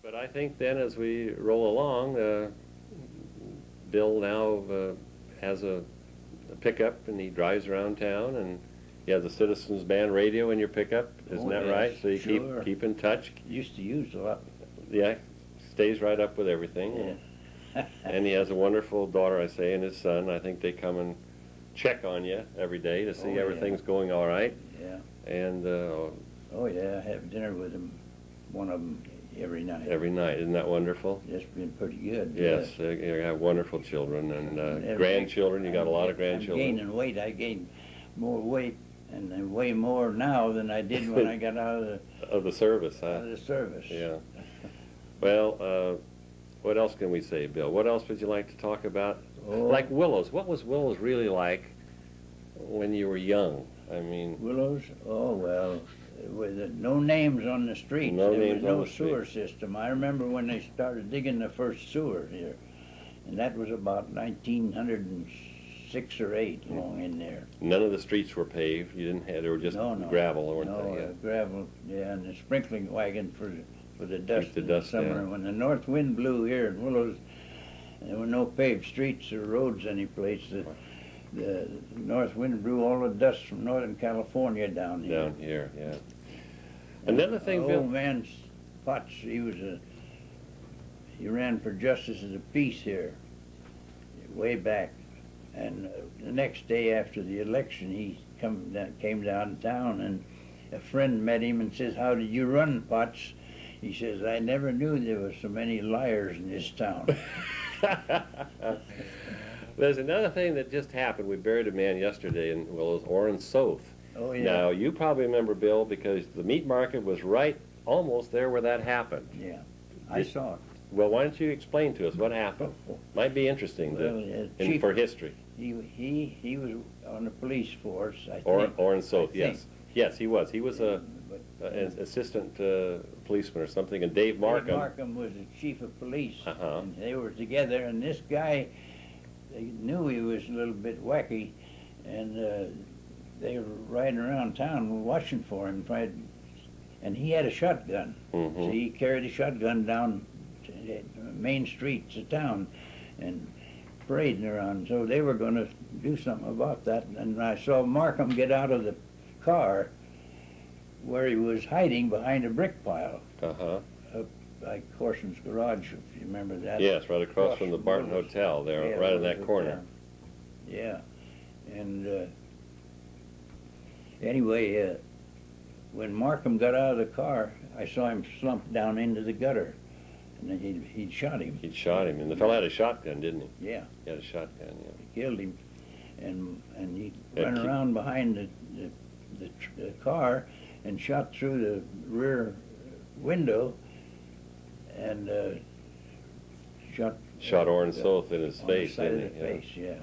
But I think then as we roll along, Bill now has a pickup and he drives around town, and you have the Citizens Band radio in your pickup, isn't that yes, right? So you sure. keep in touch. Used to use a lot. Yeah, stays right up with everything. Yeah. And he has a wonderful daughter, I say, and his son. I think they come and check on you every day to see everything's going all right. Yeah. And oh yeah, I have dinner with him, one of them every night. every night, isn't that wonderful? It's been pretty good. Yes, you have wonderful children and grandchildren. You got a lot of grandchildren. I'm gaining weight. I gained more weight and I weigh more now than I did when I got out of the service, huh? out of the service. Yeah. Well, what else can we say, Bill? What else would you like to talk about? Oh. Like Willows. What was Willows really like when you were young? I mean, Willows? Oh, well, with no names on the streets. No there names was no on the street. sewer system. I remember when they started digging the first sewer here, and that was about 1906 or 8 along in there. none of the streets were paved. You didn't have, they were just gravel, weren't they? Yeah. Gravel, yeah, and the sprinkling wagon for the dust the in dust the summer. down. When the north wind blew here in Willows, there were no paved streets or roads anyplace. The north wind blew all the dust from Northern California down here. Down here, yeah. Another thing, Bill. Old man Potts, he ran for justice of the peace here, way back. And the next day after the election, he came downtown, and a friend met him and says, "How did you run, Potts?" He says, "I never knew there were so many liars in this town." There's another thing that just happened. We buried a man yesterday in Willows, Orrin Soth. Oh, yeah. Now, you probably remember, Bill, because the meat market was right almost there where that happened. Yeah, I saw it. Well, why don't you explain to us what happened? Might be interesting for history. He was on the police force, I think. Orrin Soth, yes. think. Yes, he was. He was an assistant policeman or something, and Dave Markham. Dave Markham was the chief of police, Uh-huh. and they were together, and this guy, they knew he was a little bit wacky, and they were riding around town watching for him, and he had a shotgun. Mm-hmm. So he carried a shotgun down to the main streets of town and parading around. So they were going to do something about that, and I saw Markham get out of the car where he was hiding behind a brick pile. Uh-huh. Up by Corson's garage, if you remember that. Yes, right across from the Barton Willows. Hotel there, Yeah, right in Willows that corner. Hotel. Yeah, and anyway, when Markham got out of the car, I saw him slump down into the gutter, and then he'd shot him. He'd shot him, and the fellow had a shotgun, didn't he? Yeah, He had a shotgun, yeah. he killed him, and he Yeah, ran around behind the car and shot through the rear window and Shot Orrin Soth in his on face, the side didn't of he? the face, yeah.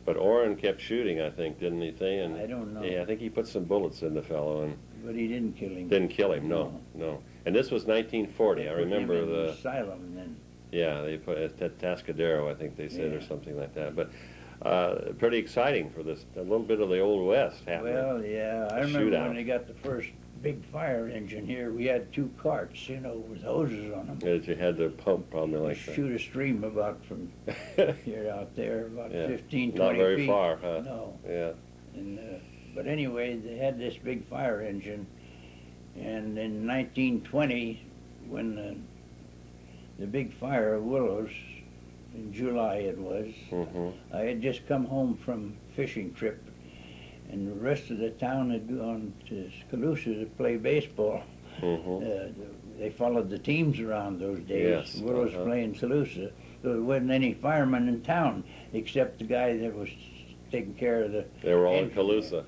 But Orrin kept shooting, I think, didn't he? And I don't know. Yeah, I think he put some bullets in the fellow and But he didn't kill him. didn't kill him. No, no. And this was 1940. They I put him remember in the. asylum then. Yeah, they put it at Tascadero, I think they said, or Yeah. something like that. But pretty exciting for this. A little bit of the Old West happening. Well, yeah, I A remember shootout. when they got the first big fire engine here. We had 2 carts, with hoses on them. That you had to pump probably like that. Shoot a stream about from here out there, about Yeah. 15, 20 Not very feet. far, huh? No. Yeah. And, but anyway, they had this big fire engine, and in 1920, when the big fire of Willows, in July it was, Mm-hmm. I had just come home from fishing trip, and the rest of the town had gone to Scaloosa to play baseball. Mm-hmm. They followed the teams around those days. Yes, Willows playing Scaloosa. So there wasn't any firemen in town except the guy that was taking care of the They were all in engine. Calusa.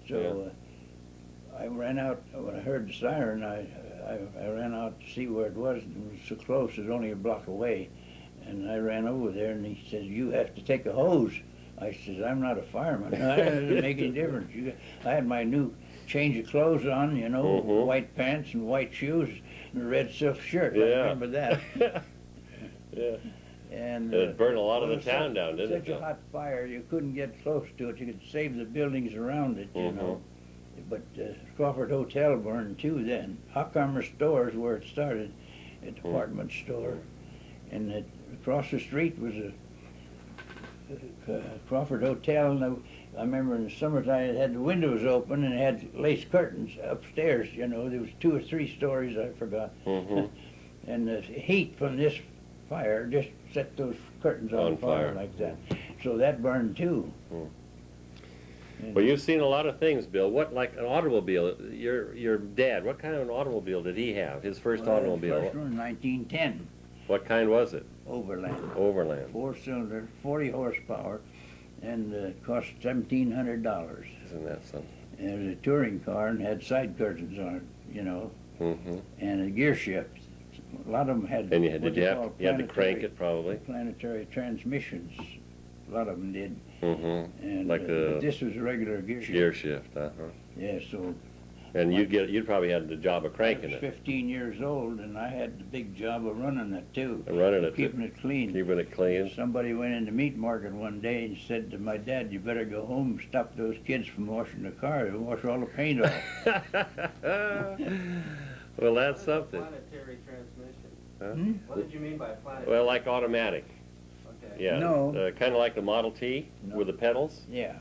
So I ran out, when I heard the siren, I ran out to see where it was, and it was so close, it was only a block away. And I ran over there, and he said, "You have to take a hose." I said, "I'm not a fireman." It doesn't make any difference. I had my new change of clothes on, Mhm. white pants and white shoes and a red silk shirt. Yeah. I remember that. Yeah. And It burned a lot of it the was town down, didn't it, Such a Bill? hot fire, you couldn't get close to it. You could save the buildings around it, Mhm. But Crawford Hotel burned too then. Hockheimer Stores, where it started, a department store, and across the street was a Crawford Hotel, and I remember in the summertime it had the windows open and it had lace curtains upstairs. You know, there was 2 or 3 stories, I forgot, and the heat from this fire just set those curtains on fire like that. So that burned too. Well, you've seen a lot of things, Bill. What, like an automobile? Your dad, what kind of an automobile did he have? His first automobile? The first one, 1910. What kind was it? Overland. Overland. 4-cylinder, 40 horsepower, and cost $1,700. Isn't that something? And it was a touring car and had side curtains on it, you know, and a gear shift. A lot of them had. And you had to crank it probably. Planetary transmissions. A lot of them did. And like but this was a regular gear shift. Gear shift, Yeah, so. And you'd probably had the job of cranking it. I was 15 years old, and I had the big job of running it too. Keeping it clean. Keeping it clean. Somebody went in the meat market one day and said to my dad, "You better go home and stop those kids from washing the car. They'll wash all the paint off." Well, that's something. Planetary transmission. What did you mean by planetary? Well, like automatic. Okay. Yeah. No. Kind of like the Model T with the pedals. Yeah.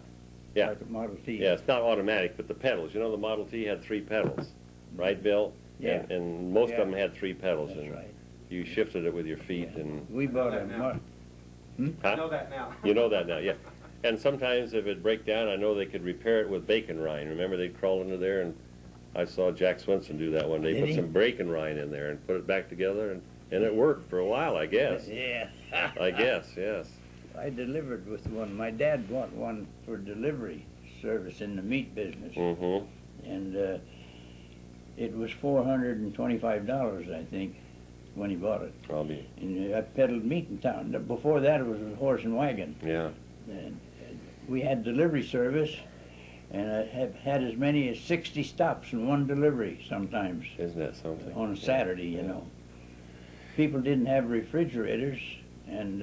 Yeah. Like a Model T. Yeah, it's not automatic, but the pedals. You know, the Model T had 3 pedals, right, Bill? Yeah. And most of them had 3 pedals. That's and right. You shifted it with your feet, and We bought a. I know that now. you know that now, yeah. And sometimes if it break down, I know they could repair it with bacon rind. Remember, they'd crawl into there, and I saw Jack Swinson do that one day. Did Put he? some bacon rind in there and put it back together, and it worked for a while, I guess. Yeah. I guess, yes. I delivered with one. My dad bought one for delivery service in the meat business, and it was $425, I think, when he bought it. Probably. And I peddled meat in town. Before that, it was a horse and wagon. Yeah. And we had delivery service, and I have had as many as 60 stops in one delivery sometimes. Isn't that something? On a Saturday, you know. People didn't have refrigerators, and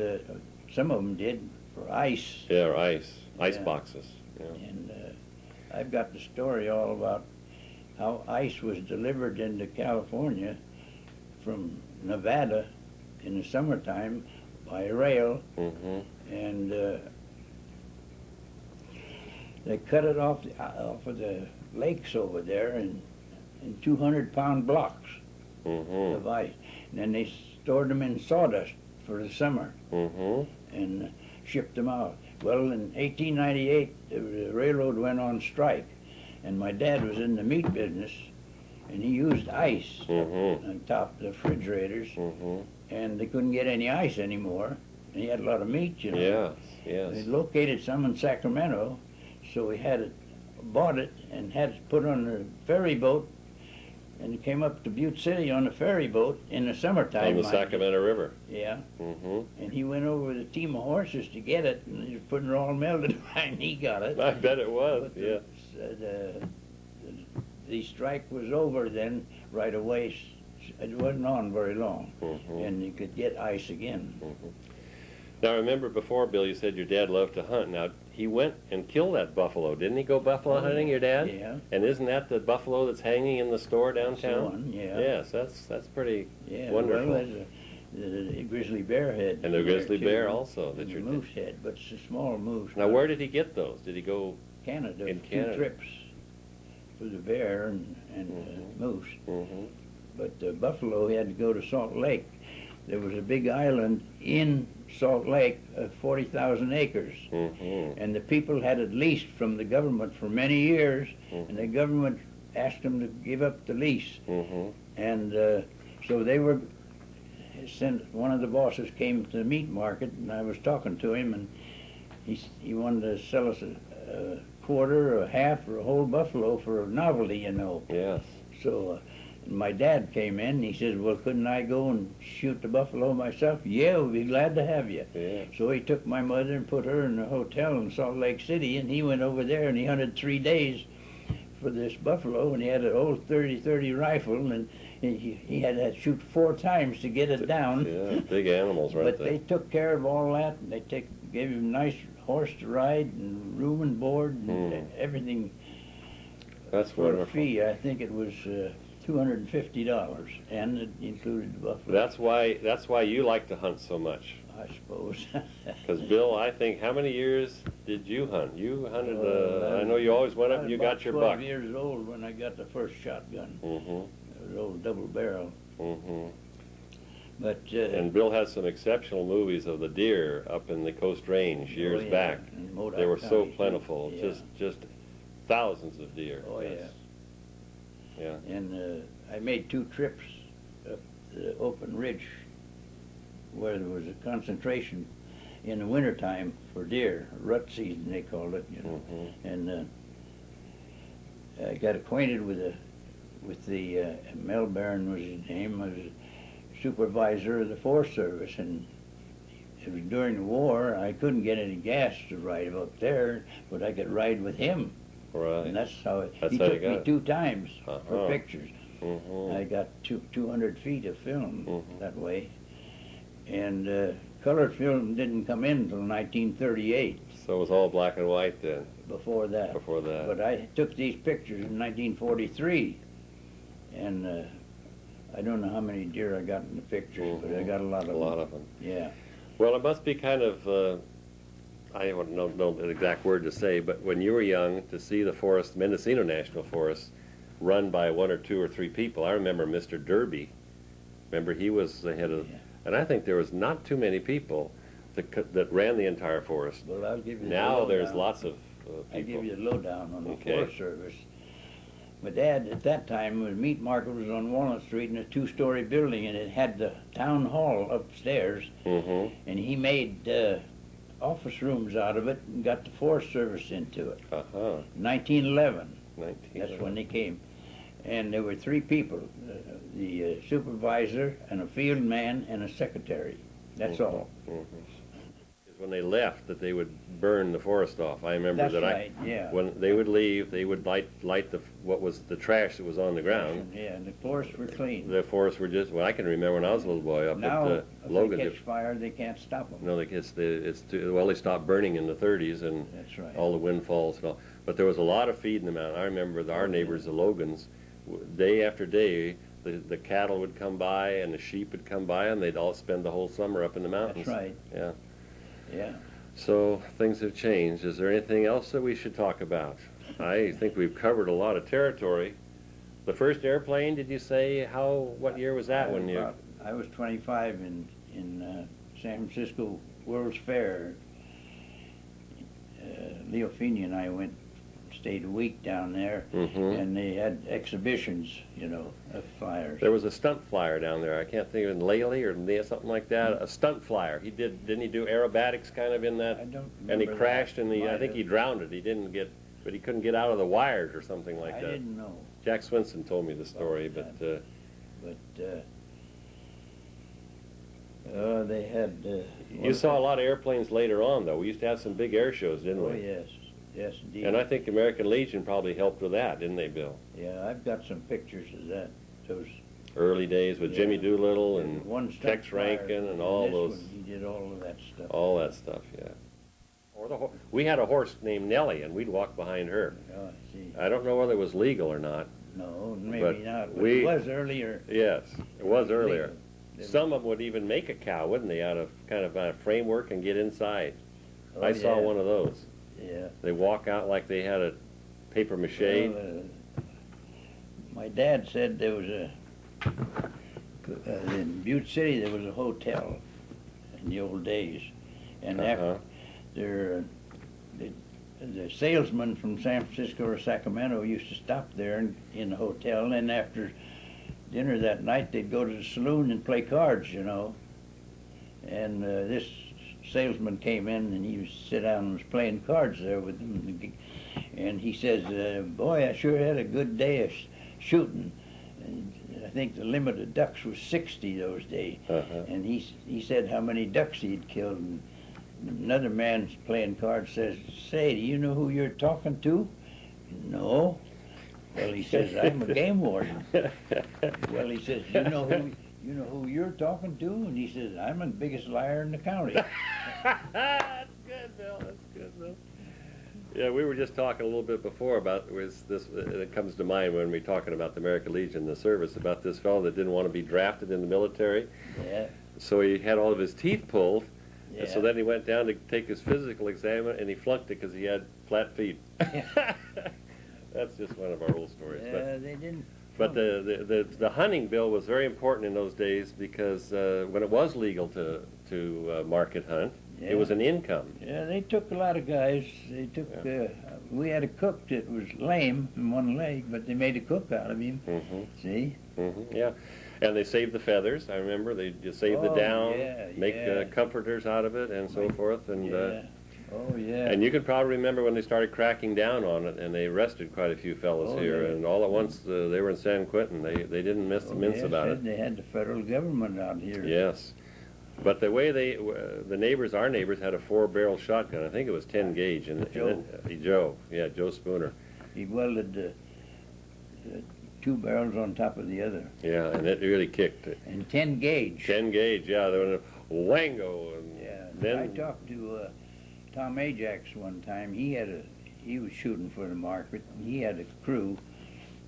some of them did for ice. Yeah, or ice boxes. Yeah. And I've got the story all about how ice was delivered into California from Nevada in the summertime by rail, and they cut it off of the lakes over there in 200-pound blocks of ice, and then they stored them in sawdust for the summer and shipped them out. Well, in 1898, the railroad went on strike, and my dad was in the meat business, and he used ice on top of the refrigerators, and they couldn't get any ice anymore, and he had a lot of meat, you know. Yes, yes. They located some in Sacramento, so he had it, bought it, and had it put on the ferry boat, and he came up to Butte City on the ferry boat in the summertime. On the Sacramento River. Yeah. And he went over with a team of horses to get it, and he was putting it all melted, and he got it. I bet it was, But yeah. The strike was over then right away. It wasn't on very long, and you could get ice again. Now, remember before, Bill, you said your dad loved to hunt. Now, he went and killed that buffalo. Didn't he go buffalo hunting, your dad? Yeah. And isn't that the buffalo that's hanging in the store downtown? Yeah. Yes, that's pretty wonderful. Well, there's a grizzly bear head. And the grizzly too, bear also. and a moose head, but it's a small moose. Now, where did he get those? Did he go? Canada. In 2 Canada. trips for the bear and moose. But the buffalo, he had to go to Salt Lake. There was a big island in Salt Lake of 40,000 acres. And the people had it leased from the government for many years, and the government asked them to give up the lease. And so they were sent, one of the bosses came to the meat market, and I was talking to him, and he wanted to sell us a quarter or a half or a whole buffalo for a novelty, you know. Yes. So my dad came in, and he said, well, couldn't I go and shoot the buffalo myself? Yeah, we'd be glad to have you. Yeah. So he took my mother and put her in a hotel in Salt Lake City, and he went over there, and he hunted 3 days for this buffalo, and he had an old 30-30 rifle, and he had to shoot 4 times to get it down. Yeah, big animals right But there. they took care of all that, and they gave him a nice horse to ride, and room and board, and everything. That's For a wonderful. fee, I think it was $250, and it included the buffalo. That's why you like to hunt so much. I suppose. Because Bill, I think, how many years did you hunt? You hunted. I know you always went up and you got your buck. I was 12 years old when I got the first shotgun. Mm-hmm. It was old double barrel. Mm-hmm. But and Bill has some exceptional movies of the deer up in the Coast Range years back. They were so plentiful, just thousands of deer. Oh yes. Yeah. And I made 2 trips up the open ridge where there was a concentration in the wintertime for deer, rut season they called it, you know. Mm-hmm. And I got acquainted with the Mel Barron was his name, was supervisor of the Forest Service, and it was during the war. I couldn't get any gas to ride up there, but I could ride with him. Right. And that's how he took me 2 times for pictures. Mm-hmm. I got 200 feet of film that way. And color film didn't come in until 1938. So it was all black and white then? Before that. Before that. But I took these pictures in 1943. And I don't know how many deer I got in the pictures, but I got a lot of them. A lot of them. Yeah. Well, it must be kind of, I don't know the exact word to say, but when you were young, to see the forest, Mendocino National Forest, run by 1 or 2 or 3 people. I remember Mr. Derby. Remember, he was the head of, and I think there was not too many people that ran the entire forest. Well, I'll give you now the there's lots of people. I'll give you the lowdown on the Forest Service. My dad at that time, the meat market was on Walnut Street in a 2-story building, and it had the town hall upstairs. Mm-hmm. And he made office rooms out of it and got the Forest Service into it. 1911. That's when they came. And there were 3 people, the supervisor and a field man and a secretary. That's all. When they left, that they would burn the forest off. I remember when they would leave, they would light what was the trash that was on the ground. Yeah, and the forests were clean. The forests were just, well, I can remember when I was a little boy up at Logan. Now, if they catch fire, they can't stop them. No, they stopped burning in the 30s, and that's right. All the windfalls and all. But there was a lot of feeding them out. I remember our neighbors, the Logans, day after day, the cattle would come by and the sheep would come by, and they'd all spend the whole summer up in the mountains. That's right. Yeah. Yeah. So things have changed. Is there anything else that we should talk about? I think we've covered a lot of territory. The first airplane, did you say what year was that when you? I was 25 in San Francisco World's Fair. Leo Feeney and I stayed a week down there, and they had exhibitions, you know, of flyers. There was a stunt flyer down there. I can't think of it, Laley or something like that. A stunt flyer. Didn't he do aerobatics kind of in that? I don't remember. And he crashed I think he drowned it. He didn't get, but he couldn't get out of the wires or something like that. I didn't know. Jack Swinson told me the story, but they had. You saw a lot of airplanes later on, though. We used to have some big air shows, didn't we? Oh yes. Yes, indeed. And I think American Legion probably helped with that, didn't they, Bill? Yeah, I've got some pictures of that. Those early days with Jimmy Doolittle and Tex Rankin Rankin and all those. He did all of that stuff. All that stuff, yeah. Or we had a horse named Nellie, and we'd walk behind her. Oh, I see. I don't know whether it was legal or not. No, maybe not. But it was earlier. Yes, it was earlier. Some of them would even make a cow, wouldn't they, out of kind of a framework and get inside. I saw one of those. Yeah. They walk out like they had a paper mache. My dad said there was in Butte City there was a hotel in the old days, and after the salesman from San Francisco or Sacramento used to stop there in the hotel, and then after dinner that night they'd go to the saloon and play cards, you know. And this salesman came in and he was sit down and was playing cards there with them, and he says, boy, I sure had a good day of shooting. And I think the limit of ducks was 60 those days. And he said how many ducks he'd killed. And another man playing cards says, say, do you know who you're talking to? No. Well, he says, I'm a game warden. Well, he says, you know who you're talking to? And he says, I'm the biggest liar in the county. That's good, Bill. That's good, Bill. Yeah, we were just talking a little bit before about it comes to mind when we're talking about the American Legion, the service, about this fellow that didn't want to be drafted in the military. Yeah. So he had all of his teeth pulled. Yeah. And so then he went down to take his physical exam and he flunked it because he had flat feet. That's just one of our old stories. Yeah, they didn't. But the hunting bill was very important in those days because when it was legal to market hunt, Yeah. it was an income. Yeah, they took a lot of guys. They took. We had a cook that was lame in one leg, but they made a cook out of him. Mm-hmm. See? Mm-hmm. Yeah, and they saved the feathers. I remember they just saved the down, make comforters out of it, and so forth. And oh yeah. and you can probably remember when they started cracking down on it, and they arrested quite a few fellows here. And all at once they were in San Quentin. They didn't mince about it. They had the federal government out here. Yes. But the way our neighbors had a 4-barrel shotgun. I think it was 10 gauge. And Joe Spooner. He welded the 2 barrels on top of the other. Yeah, and it really kicked. And 10 gauge. 10 gauge, yeah. There was a wango. And then I talked to Tom Ajax one time. He was shooting for the market. He had a crew,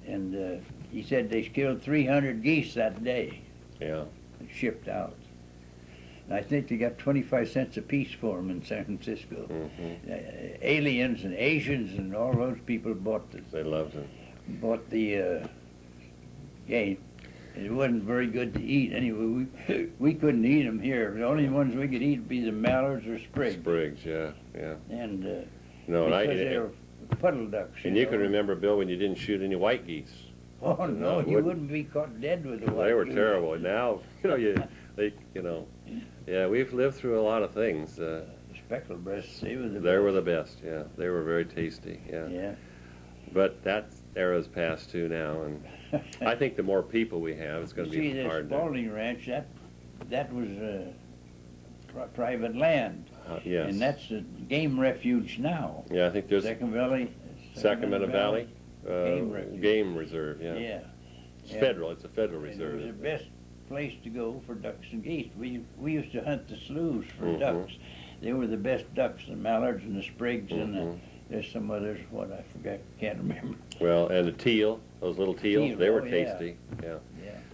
and he said they killed 300 geese that day. Yeah. Shipped out. I think they got 25 cents a piece for them in San Francisco. Mm-hmm. Aliens and Asians and all those people bought this. They loved it. Bought the game. It wasn't very good to eat anyway. We couldn't eat them here. The only ones we could eat would be the mallards or sprigs. Sprigs, yeah. And because they were puddle ducks. And you can remember, Bill, when you didn't shoot any white geese. Oh no, you wouldn't be caught dead with the white. They were goose. terrible. Now, yeah, we've lived through a lot of things. Speckled breasts, they were the best. They were the best, yeah. They were very tasty, yeah. Yeah. But that era's past too now, and I think the more people we have, it's going to be hard. See, the Spalding Ranch, that was private land. Yes. And that's a game refuge now. Yeah, I think there's Sacramento Valley Game Reserve, yeah. Yeah. It's federal. It's a federal reserve. It was the best place to go for ducks and geese. We used to hunt the sloughs for ducks. They were the best ducks, the mallards and the sprigs and there's some others, what I forgot, can't remember. Well, and the teal, those little teals, they were tasty. Yeah.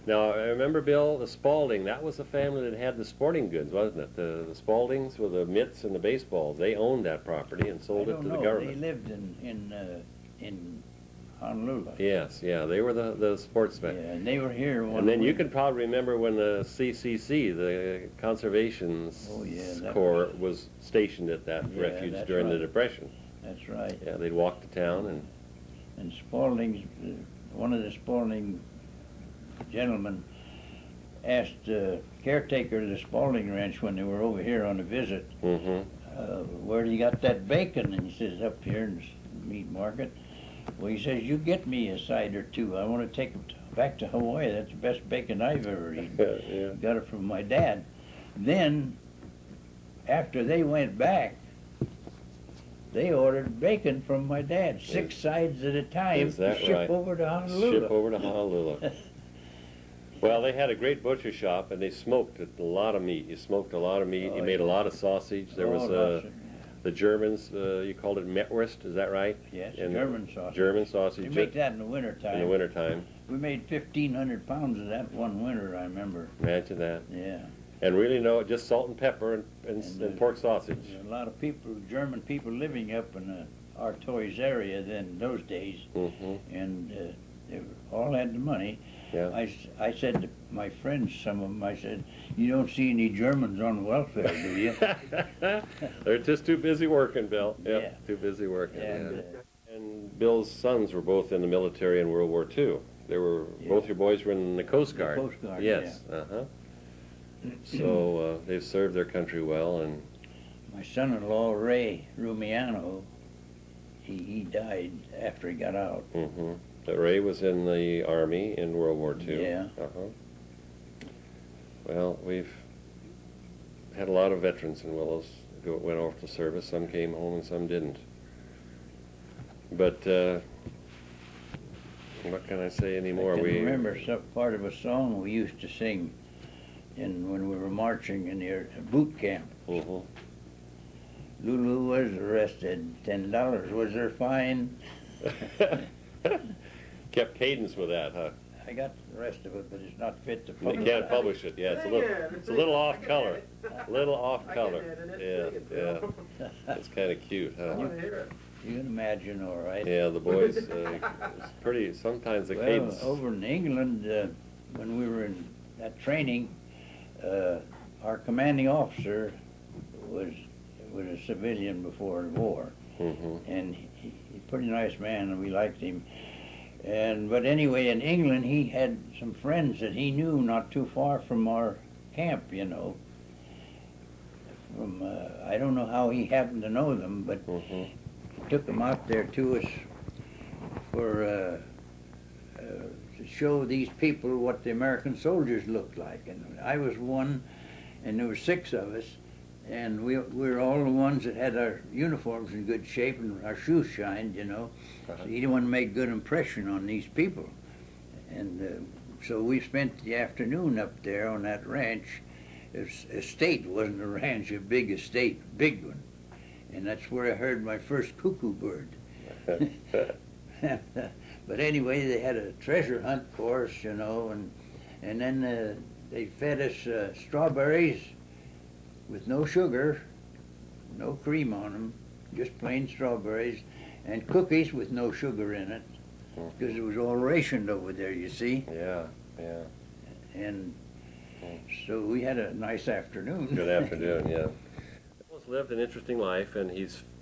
Now, I remember, Bill, the Spalding, that was the family that had the sporting goods, wasn't it? The Spaldings with the mitts and the baseballs. They owned that property and sold it to the government. They lived in Honolulu. Yes, yeah, they were the sportsmen. Yeah, and they were here one And then week. you can probably remember when the CCC, the Conservation Corps, was stationed at that refuge during the Depression. That's right. Yeah, they'd walk to town and Spalding's, one of the Spalding gentlemen asked the caretaker of the Spalding Ranch when they were over here on a visit, where you got that bacon? And he says, up here in the meat market. Well, he says, you get me a side or two. I want to take it back to Hawaii. That's the best bacon I've ever eaten. Got it from my dad. Then, after they went back, they ordered bacon from my dad, 6 sides at a time, to ship over to Honolulu. Ship over to Honolulu. Well, they had a great butcher shop, and they smoked a lot of meat. You smoked a lot of meat. You made a lot of sausage. There was the Germans, you called it Metwurst, is that right? Yes, German sausage. German sausage. We make that in the wintertime. In the wintertime. We made 1,500 pounds of that one winter, I remember. Imagine that. Yeah. And really, just salt and pepper and pork sausage. There were a lot of people, German people living up in the Artois area then in those days. And they all had the money. Yeah. I said to my friends, some of them, I said, you don't see any Germans on welfare, do you? They're just too busy working, Bill. Yep, Yeah. Too busy working. And, And Bill's sons were both in the military in World War II. They were both your boys were in the Coast Guard. The Coast Guard, yes. So they've served their country well, and my son-in-law Ray Rumiano, he died after he got out. Ray was in the Army in World War II. Yeah. Well, we've had a lot of veterans in Willows who went off to service. Some came home and some didn't. But what can I say anymore? I can remember some part of a song we used to sing when we were marching in the boot camp. Lulu was arrested. $10 was her fine. Kept cadence with that, huh? I got the rest of it, but it's not fit to They publish. can't publish it. Yeah, it's a little off color. A little off color. Yeah. It's kind of cute, huh? You can imagine, all right. Yeah, the boys, it's pretty, sometimes the cadence. Well, over in England, when we were in that training, our commanding officer was a civilian before the war. And he's a pretty nice man, and we liked him. But anyway, in England, he had some friends that he knew not too far from our camp, you know. I don't know how he happened to know them, but he took them out there to us for to show these people what the American soldiers looked like. And I was one, and there were 6 of us, and we were all the ones that had our uniforms in good shape and our shoes shined, you know. So he didn't want to make a good impression on these people. And so we spent the afternoon up there on that ranch. Estate wasn't a ranch, a big estate, big one. And that's where I heard my first cuckoo bird. But anyway, they had a treasure hunt for us, you know, and then they fed us strawberries with no sugar, no cream on them, just plain strawberries, and cookies with no sugar in it, because it was all rationed over there, you see. Yeah. And so we had a nice afternoon. Good afternoon, yeah. He's lived an interesting life, and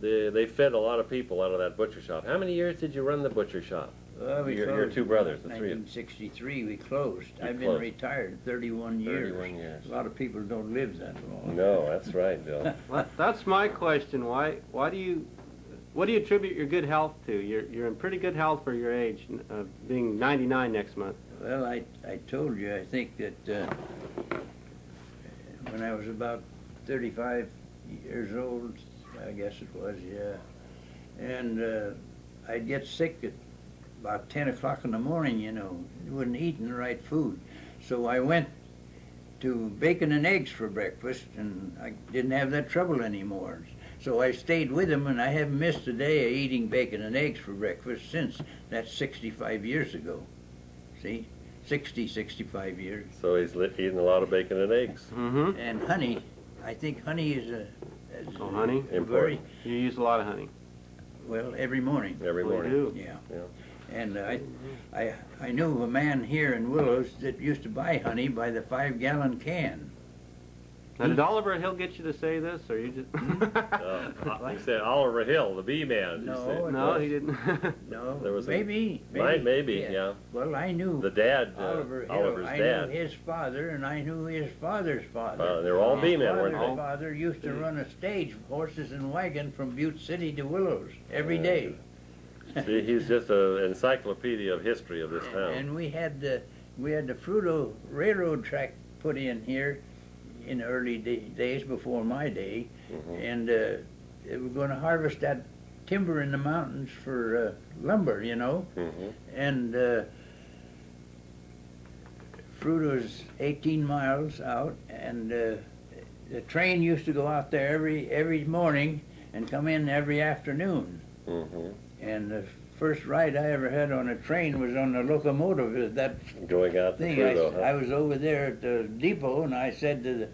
they fed a lot of people out of that butcher shop. How many years did you run the butcher shop? Well, we your 2 brothers, the 3 of you. 1963 we closed. I've been closed. retired 31 years. 31 years. A lot of people don't live that long. No, that's right, Bill. Well, that's my question. What do you attribute your good health to? You're in pretty good health for your age, being 99 next month. Well, I told you, I think that when I was about 35 years old, I guess it was, yeah, and I'd get sick at about 10 o'clock in the morning, you know, wasn't eating the right food. So I went to bacon and eggs for breakfast, and I didn't have that trouble anymore. So I stayed with him, and I haven't missed a day of eating bacon and eggs for breakfast since. That's 65 years ago. See? 65 years. So he's eating a lot of bacon and eggs. And honey. I think honey is honey? Very, You use a lot of honey. well, every morning. Every morning. You do. Yeah. And I knew of a man here in Willows that used to buy honey by the 5-gallon can. Now, did Oliver Hill get you to say this, or you just... He said Oliver Hill, the bee man. No, No, he didn't. No, There was maybe. Maybe, yeah. Well, I knew The dad, Oliver Hill. Oliver's I dad. knew his father, and I knew his father's father. They were all bee men, weren't His they? father used to run a stage, horses and wagon, from Butte City to Willows every day. See, he's just an encyclopedia of history of this town. And we had the Fruto railroad track put in here in the early days before my day, and they were going to harvest that timber in the mountains for lumber, you know. And Fruto's 18 miles out, and the train used to go out there every morning and come in every afternoon. And the first ride I ever had on a train was on the locomotive. That Going out thing. to Fruto, I was over there at the depot, and I said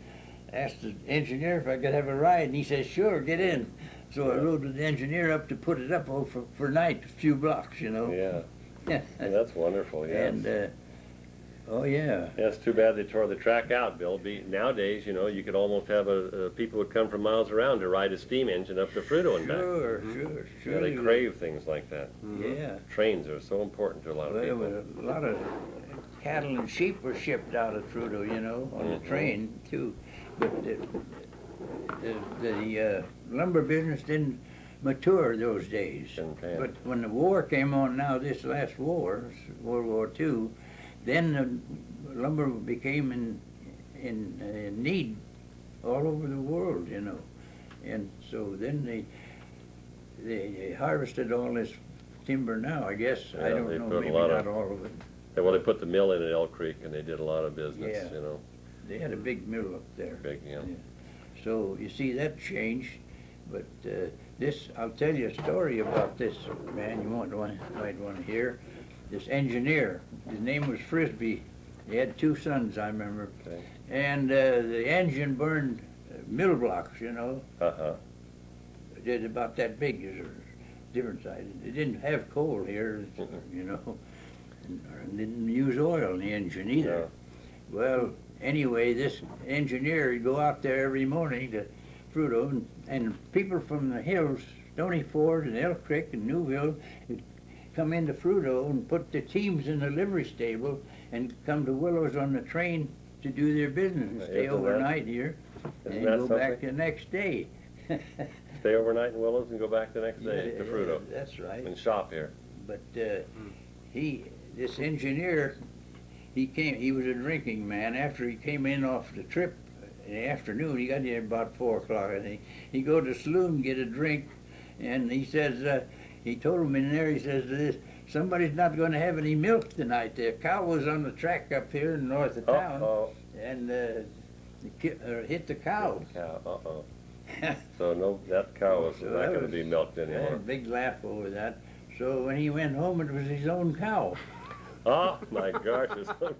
asked the engineer if I could have a ride, and he said, "Sure, get in." So I rode with the engineer up to put it up for night, a few blocks, you know. Yeah. That's wonderful, yes. And oh yeah. Yeah, it's too bad they tore the track out, Bill. Nowadays, you know, you could almost have people would come from miles around to ride a steam engine up to Fruto and back. Sure. Yeah, they crave things like that. Yeah. Trains are so important to a lot of people. A lot of cattle and sheep were shipped out of Fruto, you know, on the train too. But the lumber business didn't mature those days. But when the war came on now, this last war, World War II, then the lumber became in need all over the world, you know. And so then they harvested all this timber now, I guess. Yeah, I don't they know, put a maybe lot not of- all of it. Well, they put the mill in at Elk Creek, and they did a lot of business, Yeah. you know. They had a big mill up there. Big, yeah. So, you see, that changed. But this, I'll tell you a story about this man. You might want to hear. This engineer, his name was Frisbee. He had 2 sons, I remember. Okay. And the engine burned mill blocks, you know. Uh-huh. They're about that big. There's a different size. They didn't have coal here, you know. And didn't use oil in the engine either. No. Well, anyway, this engineer would go out there every morning to Fruto, and people from the hills, Stony Ford and Elk Creek and Newville, would come into Fruto and put the teams in the livery stable and come to Willows on the train to do their business and stay Isn't overnight here isn't and that go back something? the next day. Stay overnight in Willows and go back the next day to Fruto That's right. and shop here. But this engineer, he was a drinking man. After he came in off the trip in the afternoon, he got here about 4 o'clock, I think. He go to the saloon, get a drink, and he says, he told him in there, he says, somebody's not going to have any milk tonight. The cow was on the track up here in north of town, and hit the cow. Uh-oh. So no, that cow was So not that going to was- be milked I had a anymore. big laugh over that. So when he went home, it was his own cow. Oh my gosh, it's so